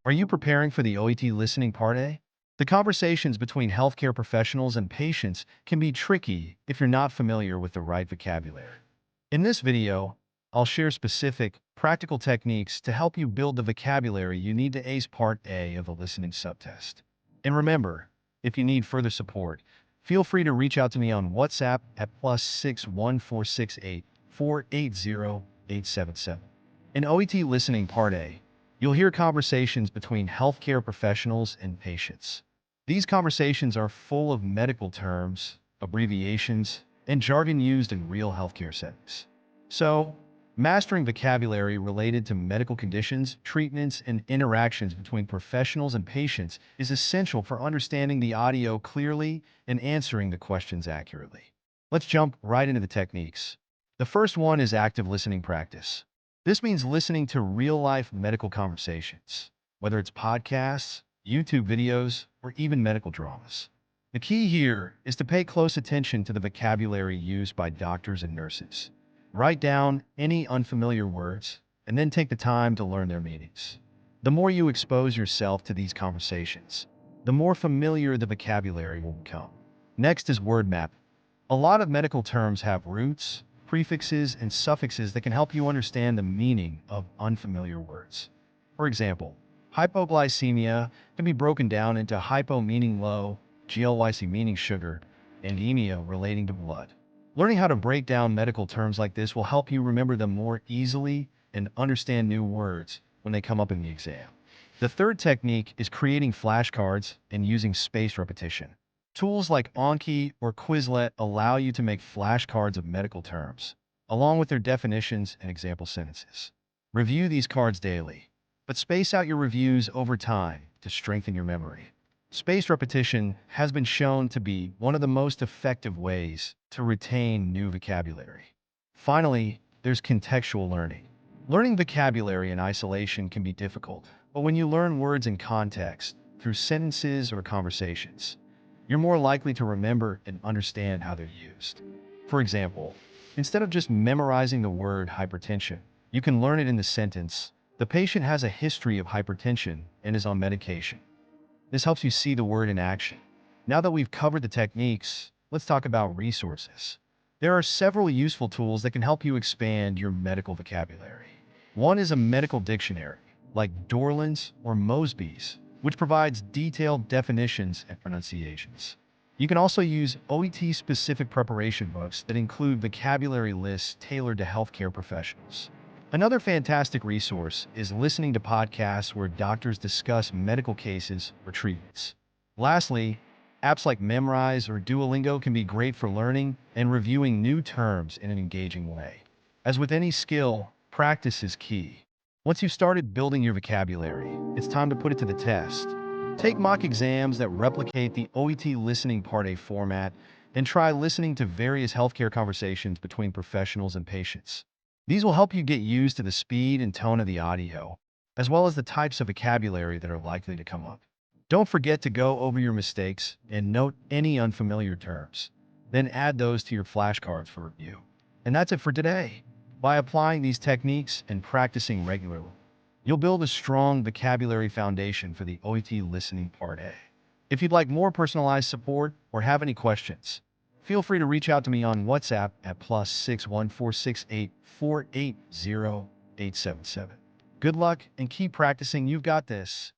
Are you preparing for the OET Listening Part A? The conversations between healthcare professionals and patients can be tricky if you're not familiar with the right vocabulary. In this video, I'll share specific, practical techniques to help you build the vocabulary you need to ace Part A of the listening subtest. And remember, if you need further support, feel free to reach out to me on WhatsApp at +61468 480 877. In OET Listening Part A, you'll hear conversations between healthcare professionals and patients. These conversations are full of medical terms, abbreviations, and jargon used in real healthcare settings. So, mastering vocabulary related to medical conditions, treatments, and interactions between professionals and patients is essential for understanding the audio clearly and answering the questions accurately. Let's jump right into the techniques. The first one is active listening practice. This means listening to real-life medical conversations, whether it's podcasts, YouTube videos, or even medical dramas. The key here is to pay close attention to the vocabulary used by doctors and nurses. Write down any unfamiliar words, and then take the time to learn their meanings. The more you expose yourself to these conversations, the more familiar the vocabulary will become. Next is word map. A lot of medical terms have roots, prefixes, and suffixes that can help you understand the meaning of unfamiliar words. For example, hypoglycemia can be broken down into hypo meaning low, glycemia meaning sugar, and emia relating to blood. Learning how to break down medical terms like this will help you remember them more easily and understand new words when they come up in the exam. The third technique is creating flashcards and using spaced repetition. Tools like Anki or Quizlet allow you to make flashcards of medical terms, along with their definitions and example sentences. Review these cards daily, but space out your reviews over time to strengthen your memory. Spaced repetition has been shown to be one of the most effective ways to retain new vocabulary. Finally, there's contextual learning. Learning vocabulary in isolation can be difficult, but when you learn words in context, through sentences or conversations, you're more likely to remember and understand how they're used. For example, instead of just memorizing the word hypertension, you can learn it in the sentence, "The patient has a history of hypertension and is on medication." This helps you see the word in action. Now that we've covered the techniques, let's talk about resources. There are several useful tools that can help you expand your medical vocabulary. One is a medical dictionary, like Dorland's or Mosby's, which provides detailed definitions and pronunciations. You can also use OET-specific preparation books that include vocabulary lists tailored to healthcare professionals. Another fantastic resource is listening to podcasts where doctors discuss medical cases or treatments. Lastly, apps like Memrise or Duolingo can be great for learning and reviewing new terms in an engaging way. As with any skill, practice is key. Once you've started building your vocabulary, it's time to put it to the test. Take mock exams that replicate the OET Listening Part A format and try listening to various healthcare conversations between professionals and patients. These will help you get used to the speed and tone of the audio, as well as the types of vocabulary that are likely to come up. Don't forget to go over your mistakes and note any unfamiliar terms. Then add those to your flashcards for review. And that's it for today. By applying these techniques and practicing regularly, you'll build a strong vocabulary foundation for the OET Listening Part A. If you'd like more personalized support or have any questions, feel free to reach out to me on WhatsApp at +61468 480 877. Good luck and keep practicing. You've got this.